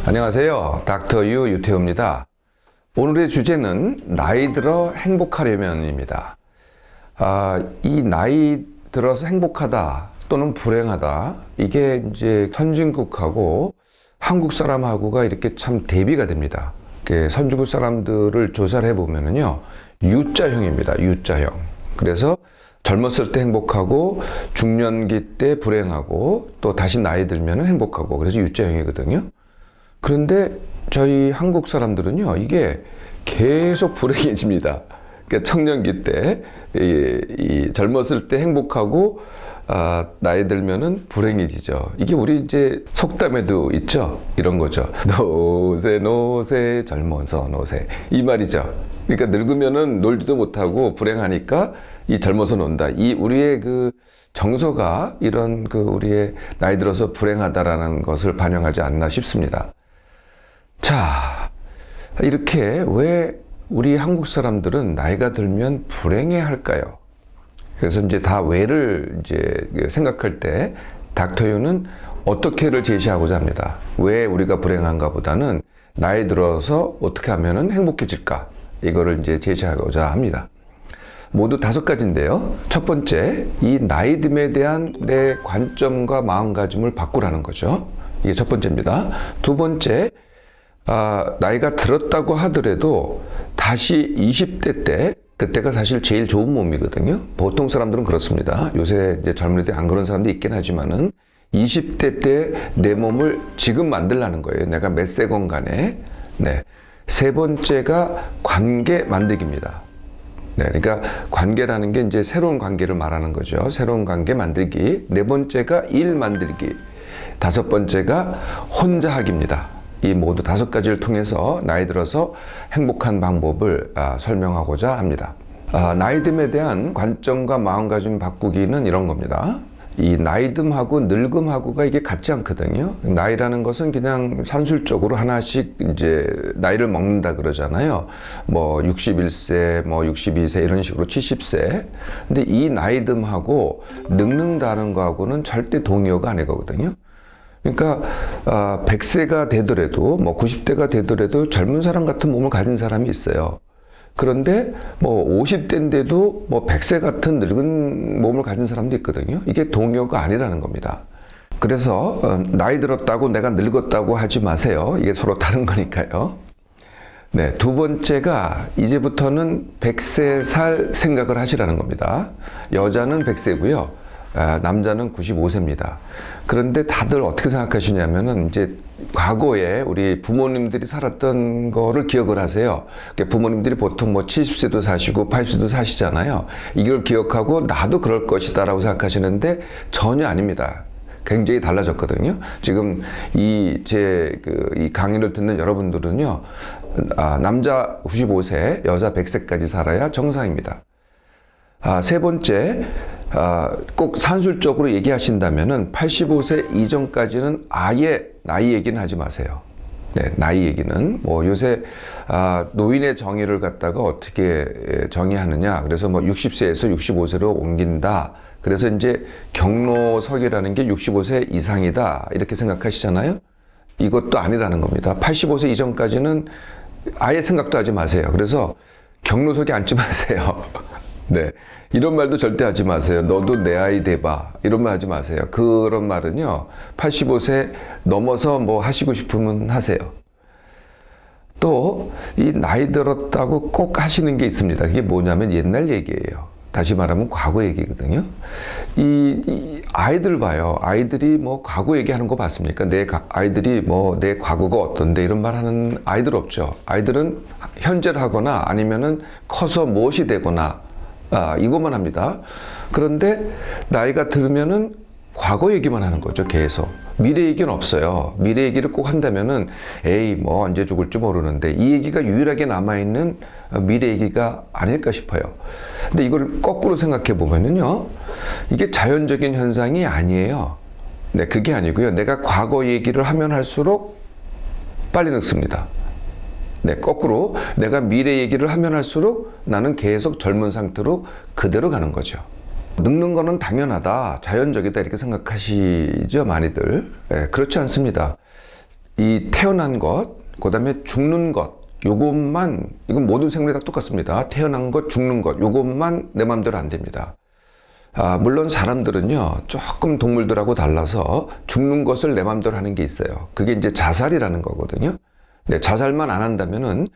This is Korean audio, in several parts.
안녕하세요. 닥터 유 유태우입니다. 오늘의 주제는 나이 들어 행복하려면입니다. 이 나이 들어서 행복하다 또는 불행하다, 이게 이제 선진국하고 한국 사람하고가 이렇게 참 대비가 됩니다. 선진국 사람들을 조사를 해보면요, U자형입니다. U자형. 그래서 젊었을 때 행복하고 중년기 때 불행하고 또 다시 나이 들면 행복하고, 그래서 U자형이거든요. 그런데 저희 한국 사람들은요, 이게 계속 불행해집니다. 그러니까 청년기 때, 이 젊었을 때 행복하고, 나이 들면은 불행해지죠. 이게 우리 이제 속담에도 있죠. 이런 거죠. 노세, 노세, 젊어서 노세. 이 말이죠. 그러니까 늙으면은 놀지도 못하고 불행하니까 이 젊어서 논다. 이 우리의 그 정서가 이런 그 우리의 나이 들어서 불행하다라는 것을 반영하지 않나 싶습니다. 자, 이렇게 왜 우리 한국 사람들은 나이가 들면 불행해 할까요? 그래서 이제 다 왜를 이제 생각할 때 닥터유는 어떻게를 제시하고자 합니다. 왜 우리가 불행한가 보다는 나이 들어서 어떻게 하면은 행복해질까? 이거를 이제 제시하고자 합니다. 모두 5가지인데요. 첫 번째, 이 나이듦에 대한 내 관점과 마음가짐을 바꾸라는 거죠. 이게 첫 번째입니다. 두 번째, 나이가 들었다고 하더라도 다시 20대 때, 그때가 사실 제일 좋은 몸이거든요. 보통 사람들은 그렇습니다. 요새 이제 젊은이들 안 그런 사람도 있긴 하지만은 20대 때 내 몸을 지금 만들라는 거예요. 내가 몇 세건 간에. 네. 세 번째가 관계 만들기입니다. 네. 그러니까 관계라는 게 이제 새로운 관계를 말하는 거죠. 새로운 관계 만들기. 네 번째가 일 만들기. 다섯 번째가 혼자 하기입니다. 이 모두 5가지를 통해서 나이 들어서 행복한 방법을 설명하고자 합니다. 나이듦에 대한 관점과 마음가짐 바꾸기는 이런 겁니다. 이 나이듦하고 늙음하고가 이게 같지 않거든요. 나이라는 것은 그냥 산술적으로 하나씩 이제 나이를 먹는다 그러잖아요. 뭐 61세, 뭐 62세 이런 식으로 70세. 근데 이 나이듦하고 늙는다는 거하고는 절대 동의어가 아니거든요. 그러니까 100세가 되더라도 뭐 90대가 되더라도 젊은 사람 같은 몸을 가진 사람이 있어요. 그런데 뭐 50대인데도 뭐 100세 같은 늙은 몸을 가진 사람도 있거든요. 이게 동요가 아니라는 겁니다. 그래서 나이 들었다고 내가 늙었다고 하지 마세요. 이게 서로 다른 거니까요. 네, 두 번째가 이제부터는 100세 살 생각을 하시라는 겁니다. 여자는 100세고요. 남자는 95세입니다. 그런데 다들 어떻게 생각하시냐면은 이제 과거에 우리 부모님들이 살았던 거를 기억을 하세요. 부모님들이 보통 뭐 70세도 사시고 80세도 사시잖아요. 이걸 기억하고 나도 그럴 것이다라고 생각하시는데 전혀 아닙니다. 굉장히 달라졌거든요. 지금 이 강의를 듣는 여러분들은요, 남자 95세, 여자 100세까지 살아야 정상입니다. 세 번째, 꼭 산술적으로 얘기하신다면은 85세 이전까지는 아예 나이 얘기는 하지 마세요. 네, 나이 얘기는 뭐 요새 노인의 정의를 갖다가 어떻게 정의하느냐. 그래서 뭐 60세에서 65세로 옮긴다. 그래서 이제 경로석이라는 게 65세 이상이다. 이렇게 생각하시잖아요. 이것도 아니라는 겁니다. 85세 이전까지는 아예 생각도 하지 마세요. 그래서 경로석에 앉지 마세요. 네. 이런 말도 절대 하지 마세요. 너도 내 아이 돼봐. 이런 말 하지 마세요. 그런 말은요, 85세 넘어서 뭐 하시고 싶으면 하세요. 또, 이 나이 들었다고 꼭 하시는 게 있습니다. 그게 뭐냐면 옛날 얘기예요. 다시 말하면 과거 얘기거든요. 이 아이들 봐요. 아이들이 뭐 과거 얘기하는 거 봤습니까? 아이들이 뭐 내 과거가 어떤데 이런 말 하는 아이들 없죠. 아이들은 현재를 하거나 아니면은 커서 무엇이 되거나 이것만 합니다. 그런데 나이가 들면은 과거 얘기만 하는 거죠, 계속. 미래 얘기는 없어요. 미래 얘기를 꼭 한다면은, 에이, 뭐, 언제 죽을지 모르는데, 이 얘기가 유일하게 남아있는 미래 얘기가 아닐까 싶어요. 근데 이걸 거꾸로 생각해 보면은요, 이게 자연적인 현상이 아니에요. 네, 그게 아니고요. 내가 과거 얘기를 하면 할수록 빨리 늙습니다. 네, 거꾸로 내가 미래 얘기를 하면 할수록 나는 계속 젊은 상태로 그대로 가는 거죠. 늙는 거는 당연하다, 자연적이다 이렇게 생각하시죠, 많이들. 네, 그렇지 않습니다. 이 태어난 것, 그 다음에 죽는 것, 요것만, 이건 모든 생물이 다 똑같습니다. 태어난 것, 죽는 것, 요것만 내 마음대로 안 됩니다. 물론 사람들은요, 조금 동물들하고 달라서 죽는 것을 내 마음대로 하는 게 있어요. 그게 이제 자살이라는 거거든요. 네, 자살만 안 한다면은,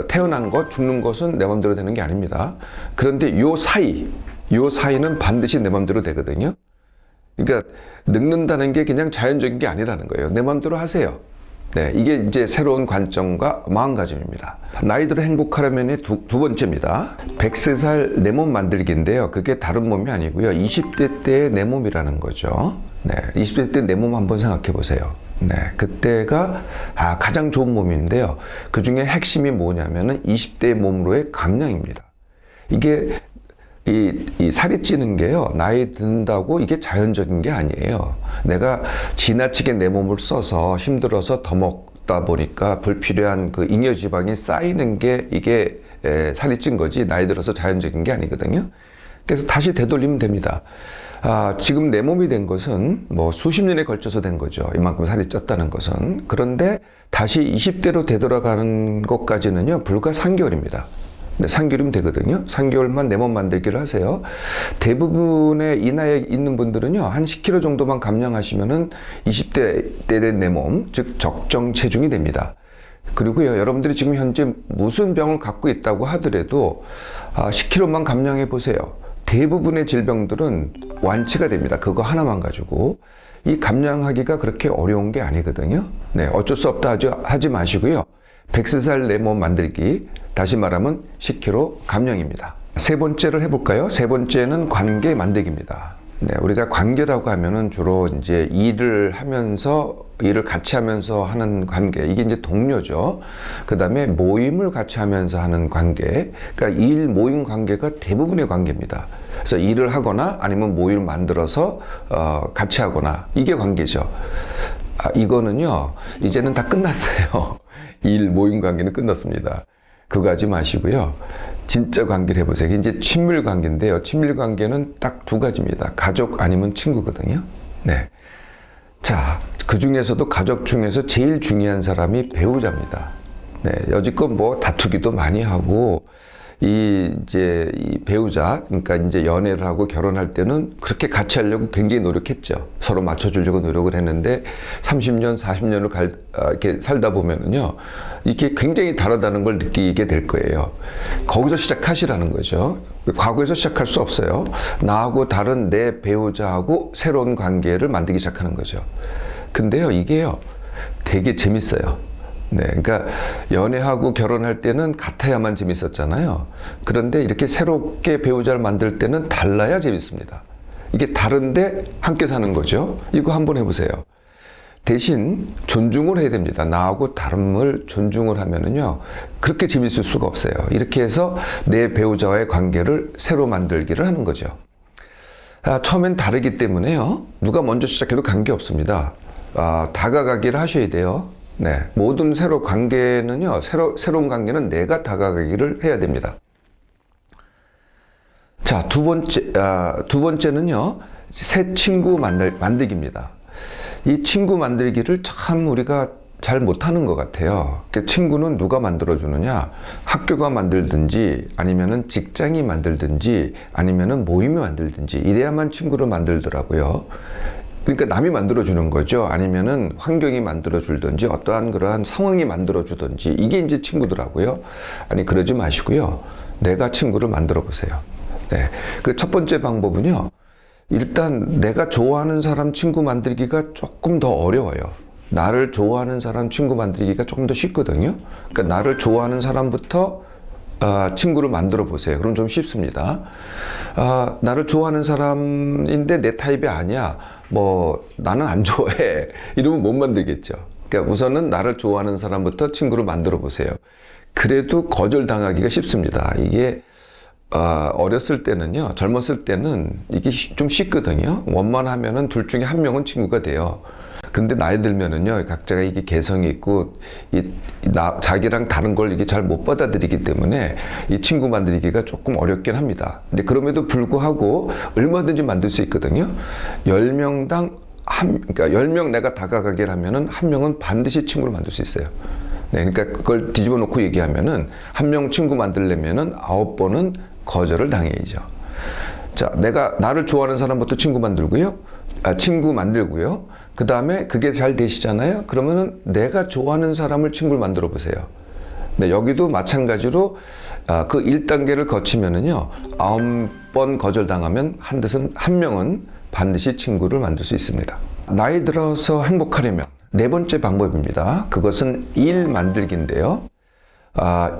태어난 것, 죽는 것은 내 마음대로 되는 게 아닙니다. 그런데 요 사이는 반드시 내 마음대로 되거든요. 그러니까 늙는다는 게 그냥 자연적인 게 아니라는 거예요. 내 마음대로 하세요. 네, 이게 이제 새로운 관점과 마음가짐입니다. 나이 들어 행복하려면이 두 번째입니다. 100살 내 몸 만들기인데요. 그게 다른 몸이 아니고요. 20대 때의 내 몸이라는 거죠. 네, 20대 때 내 몸 한번 생각해 보세요. 네, 그때가 가장 좋은 몸인데요. 그 중에 핵심이 뭐냐면은 20대 몸으로의 감량입니다. 이게 이 살이 찌는 게요, 나이 든다고 이게 자연적인 게 아니에요. 내가 지나치게 내 몸을 써서 힘들어서 더 먹다 보니까 불필요한 그 잉여 지방이 쌓이는 게 이게 살이 찐 거지, 나이 들어서 자연적인 게 아니거든요. 그래서 다시 되돌리면 됩니다. 지금 내 몸이 된 것은 뭐 수십 년에 걸쳐서 된 거죠. 이만큼 살이 쪘다는 것은. 그런데 다시 20대로 되돌아가는 것까지는요, 불과 3개월입니다. 네, 3개월이면 되거든요. 3개월만 내 몸 만들기를 하세요. 대부분의 이 나이에 있는 분들은요, 한 10kg 정도만 감량하시면은 20대 때 된 내 몸, 즉 적정 체중이 됩니다. 그리고요, 여러분들이 지금 현재 무슨 병을 갖고 있다고 하더라도 10kg만 감량해 보세요. 대부분의 질병들은 완치가 됩니다. 그거 하나만 가지고. 이 감량하기가 그렇게 어려운 게 아니거든요. 네, 어쩔 수 없다 하지 마시고요. 100살 내 몸 만들기, 다시 말하면 10kg 감량입니다. 세 번째를 해볼까요? 세 번째는 관계 만들기입니다. 네, 우리가 관계라고 하면은 주로 이제 일을 같이 하면서 하는 관계, 이게 이제 동료죠. 그 다음에 모임을 같이 하면서 하는 관계, 그러니까 일 모임 관계가 대부분의 관계입니다. 그래서 일을 하거나 아니면 모임을 만들어서 같이 하거나, 이게 관계죠. 이거는요, 이제는 다 끝났어요. 일 모임 관계는 끝났습니다. 그거 하지 마시고요. 진짜 관계를 해보세요. 이제 친밀 관계인데요. 친밀 관계는 딱 두 가지입니다. 가족 아니면 친구거든요. 네. 자, 그 중에서도 가족 중에서 제일 중요한 사람이 배우자입니다. 네. 여지껏 뭐 다투기도 많이 하고, 이 배우자, 그러니까 이제 연애를 하고 결혼할 때는 그렇게 같이 하려고 굉장히 노력했죠. 서로 맞춰주려고 노력을 했는데 30년, 40년을 이렇게 살다 보면은요, 이게 굉장히 다르다는 걸 느끼게 될 거예요. 거기서 시작하시라는 거죠. 과거에서 시작할 수 없어요. 나하고 다른 내 배우자하고 새로운 관계를 만들기 시작하는 거죠. 근데요, 이게요, 되게 재밌어요. 네, 그러니까 연애하고 결혼할 때는 같아야만 재밌었잖아요. 그런데 이렇게 새롭게 배우자를 만들 때는 달라야 재밌습니다. 이게 다른데 함께 사는 거죠. 이거 한번 해보세요. 대신 존중을 해야 됩니다. 나하고 다름을 존중을 하면은요, 그렇게 재밌을 수가 없어요. 이렇게 해서 내 배우자와의 관계를 새로 만들기를 하는 거죠. 처음엔 다르기 때문에요, 누가 먼저 시작해도 관계없습니다. 다가가기를 하셔야 돼요. 네, 모든 관계는요, 새로운 관계는 내가 다가가기를 해야 됩니다. 자, 두 번째는요, 새 친구 만들기입니다. 이 친구 만들기를 참 우리가 잘 못하는 것 같아요. 친구는 누가 만들어주느냐? 학교가 만들든지, 아니면은 직장이 만들든지, 아니면은 모임이 만들든지, 이래야만 친구를 만들더라고요. 그러니까 남이 만들어주는 거죠. 아니면은 환경이 만들어주든지, 어떠한 그러한 상황이 만들어주든지, 이게 이제 친구더라고요. 아니, 그러지 마시고요. 내가 친구를 만들어 보세요. 네. 그 첫 번째 방법은요, 일단 내가 좋아하는 사람 친구 만들기가 조금 더 어려워요. 나를 좋아하는 사람 친구 만들기가 조금 더 쉽거든요. 그러니까 나를 좋아하는 사람부터 친구를 만들어 보세요. 그럼 좀 쉽습니다. 나를 좋아하는 사람인데 내 타입이 아니야. 뭐 나는 안 좋아해. 이러면 못 만들겠죠. 그러니까 우선은 나를 좋아하는 사람부터 친구를 만들어 보세요. 그래도 거절당하기가 쉽습니다. 이게 어렸을 때는요, 젊었을 때는 이게 좀 쉽거든요. 원만하면은 둘 중에 한 명은 친구가 돼요. 근데 나이 들면은요, 각자가 이게 개성이 있고, 자기랑 다른 걸 이게 잘 못 받아들이기 때문에 이 친구 만들기가 조금 어렵긴 합니다. 근데 그럼에도 불구하고 얼마든지 만들 수 있거든요. 10명당 그러니까 10명 내가 다가가게 하면은 한 명은 반드시 친구를 만들 수 있어요. 네, 그러니까 그걸 뒤집어 놓고 얘기하면은 한 명 친구 만들려면은 9번은 거절을 당해야죠. 자, 나를 좋아하는 사람부터 친구 만들고요. 친구 만들고요. 그 다음에 그게 잘 되시잖아요. 그러면은 내가 좋아하는 사람을 친구를 만들어 보세요. 네, 여기도 마찬가지로 그 1단계를 거치면은요, 9번 거절당하면 한 명은 반드시 친구를 만들 수 있습니다. 나이 들어서 행복하려면 네 번째 방법입니다. 그것은 일 만들기인데요.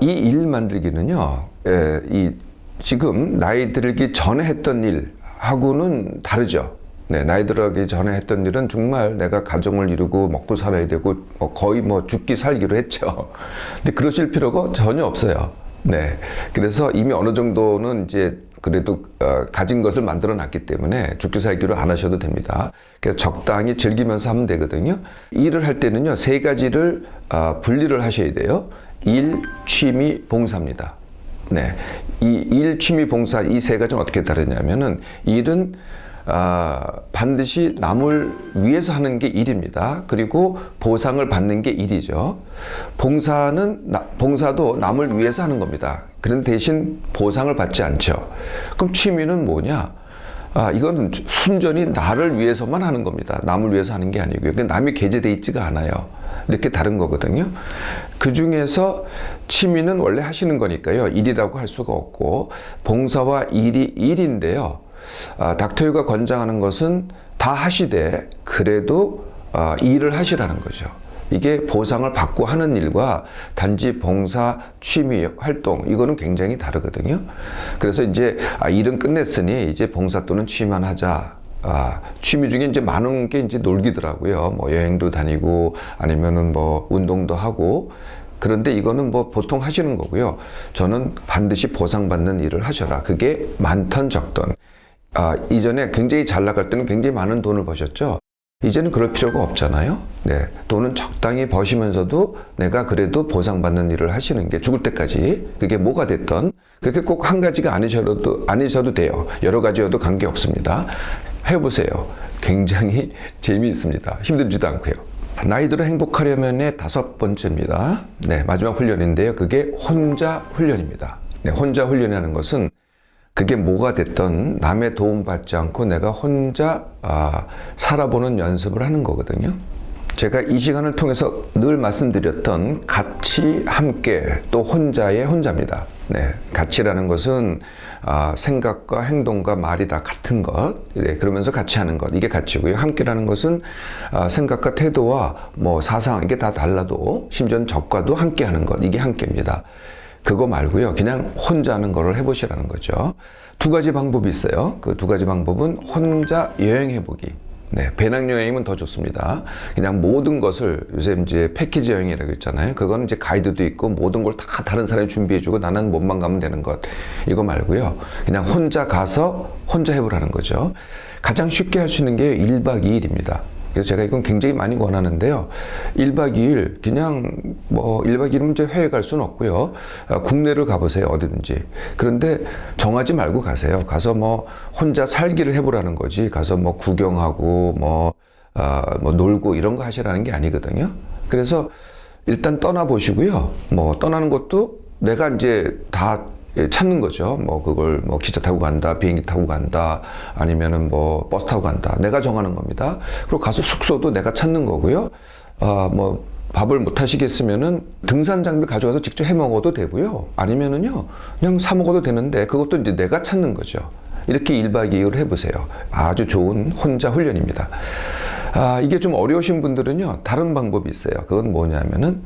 이 일 만들기는요, 지금 나이 들기 전에 했던 일하고는 다르죠. 네, 나이 들기 전에 했던 일은 정말 내가 가정을 이루고 먹고 살아야 되고 거의 죽기 살기로 했죠. 근데 그러실 필요가 전혀 없어요. 네, 그래서 이미 어느 정도는 이제 그래도 가진 것을 만들어 놨기 때문에 죽기 살기로 안 하셔도 됩니다. 그래서 적당히 즐기면서 하면 되거든요. 일을 할 때는요, 세 가지를 분리를 하셔야 돼요. 일, 취미, 봉사입니다. 네, 이 일, 취미, 봉사 이 세 가지는 어떻게 다르냐면은 일은 반드시 남을 위해서 하는 게 일입니다. 그리고 보상을 받는 게 일이죠. 봉사도 남을 위해서 하는 겁니다. 그런데 대신 보상을 받지 않죠. 그럼 취미는 뭐냐? 이건 순전히 나를 위해서만 하는 겁니다. 남을 위해서 하는 게 아니고요. 남이 계제되어 있지가 않아요. 이렇게 다른 거거든요. 그 중에서 취미는 원래 하시는 거니까요. 일이라고 할 수가 없고, 봉사와 일이 일인데요. 닥터유가 권장하는 것은 다 하시되 그래도 일을 하시라는 거죠. 이게 보상을 받고 하는 일과 단지 봉사, 취미, 활동 이거는 굉장히 다르거든요. 그래서 이제 일은 끝냈으니 이제 봉사 또는 취미만 하자. 취미 중에 이제 많은 게 이제 놀기더라고요. 여행도 다니고 아니면은 운동도 하고. 그런데 이거는 보통 하시는 거고요. 저는 반드시 보상받는 일을 하셔라. 그게 많던 적던. 이전에 굉장히 잘 나갈 때는 굉장히 많은 돈을 버셨죠. 이제는 그럴 필요가 없잖아요. 네, 돈은 적당히 버시면서도 내가 그래도 보상받는 일을 하시는 게 죽을 때까지 그게 뭐가 됐던 그게 꼭 한 가지가 아니셔도 돼요. 여러 가지여도 관계없습니다. 해보세요. 굉장히 재미있습니다. 힘들지도 않고요. 나이 들어 행복하려면의 5번째입니다. 네, 마지막 훈련인데요. 그게 혼자 훈련입니다. 네, 혼자 훈련이라는 것은 그게 뭐가 됐던 남의 도움 받지 않고 내가 혼자 살아보는 연습을 하는 거거든요. 제가 이 시간을 통해서 늘 말씀드렸던 같이, 함께, 또 혼자의 혼자입니다. 네, 같이라는 것은 생각과 행동과 말이 다 같은 것, 네, 그러면서 같이 하는 것, 이게 같이고요. 함께라는 것은 생각과 태도와 사상 이게 다 달라도 심지어는 적과도 함께 하는 것, 이게 함께입니다. 그거 말고요. 그냥 혼자 하는 거를 해보시라는 거죠. 2가지 방법이 있어요. 그 2가지 방법은 혼자 여행해보기. 네, 배낭여행이면 더 좋습니다. 그냥 모든 것을 요새 이제 패키지 여행이라고 있잖아요. 그거는 이제 가이드도 있고 모든 걸 다 다른 사람이 준비해주고 나는 몸만 가면 되는 것. 이거 말고요. 그냥 혼자 가서 혼자 해보라는 거죠. 가장 쉽게 할 수 있는 게 1박 2일입니다. 그래서 제가 이건 굉장히 많이 권하는데요. 1박 2일, 그냥 1박 2일은 이제 해외 갈 수는 없고요. 국내를 가보세요, 어디든지. 그런데 정하지 말고 가세요. 가서 혼자 살기를 해보라는 거지. 가서 구경하고, 놀고 이런 거 하시라는 게 아니거든요. 그래서 일단 떠나보시고요. 떠나는 것도 내가 이제 다 찾는 거죠. 그걸 기차 타고 간다, 비행기 타고 간다, 아니면은 버스 타고 간다. 내가 정하는 겁니다. 그리고 가서 숙소도 내가 찾는 거고요. 밥을 못 하시겠으면은 등산 장비 가져가서 직접 해 먹어도 되고요. 아니면은요, 그냥 사 먹어도 되는데 그것도 이제 내가 찾는 거죠. 이렇게 1박 2일 해보세요. 아주 좋은 혼자 훈련입니다. 이게 좀 어려우신 분들은요, 다른 방법이 있어요. 그건 뭐냐면은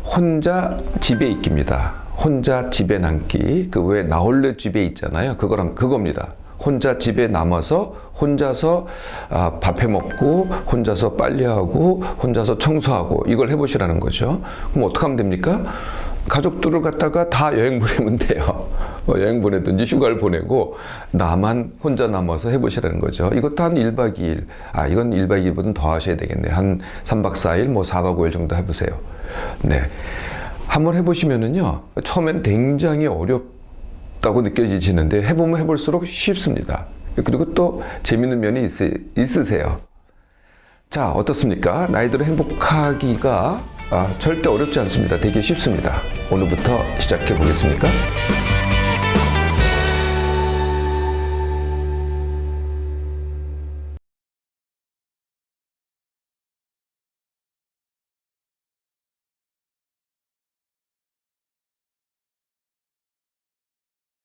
혼자 집에 있기입니다. 혼자 집에 남기. 그 왜 나 홀로 집에 있잖아요. 그겁니다. 혼자 집에 남아서 혼자서 밥 해 먹고 혼자서 빨래하고 혼자서 청소하고 이걸 해보시라는 거죠. 그럼 어떻게 하면 됩니까? 가족들을 갖다가 다 여행 보내면 돼요. 여행 보내든지 휴가를 보내고 나만 혼자 남아서 해보시라는 거죠. 이것도 한 1박 2일. 이건 1박 2일보다는 더 하셔야 되겠네요. 한 3박 4일, 4박 5일 정도 해보세요. 네. 한번 해보시면은요, 처음엔 굉장히 어렵다고 느껴지시는데 해보면 해볼수록 쉽습니다. 그리고 또 재밌는 면이 있으세요. 자, 어떻습니까? 나이 들어 행복하기가 절대 어렵지 않습니다. 되게 쉽습니다. 오늘부터 시작해 보겠습니까?